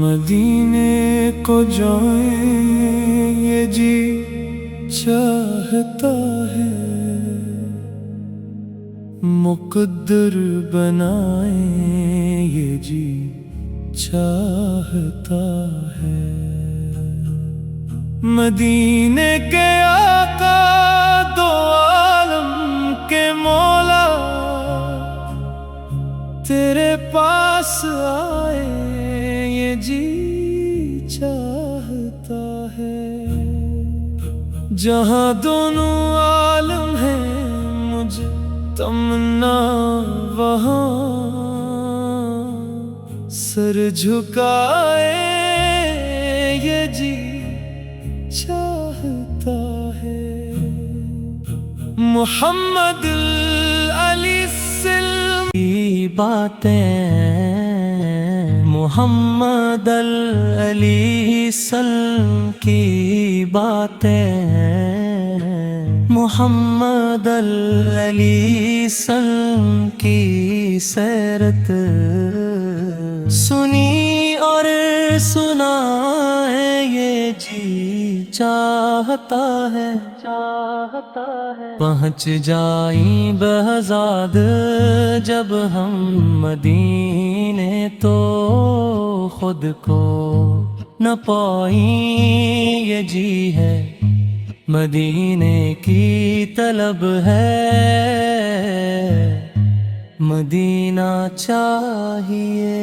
مدینے کو جائیں یہ جی چاہتا ہے، مقدر بنائیں یہ جی چاہتا ہے۔ مدینے کے آقا دو عالم کے مولا تیرے پاس آئے یہ جی چاہتا ہے۔ جہاں دونوں عالم ہیں مجھے تمنا وہاں سر جھکائے یہ جی چاہتا ہے۔ محمد علی سلم کی باتیں، محمد علی سلم کی باتیں، محمد علی سلم کی سیرت سنی اور سنا ہے یہ جی چاہتا ہے۔ پہنچ جائیں بہزاد جب ہم مدینے تو خود کو نہ پائیں یہ جی ہے، مدینے کی طلب ہے، مدینہ چاہیے۔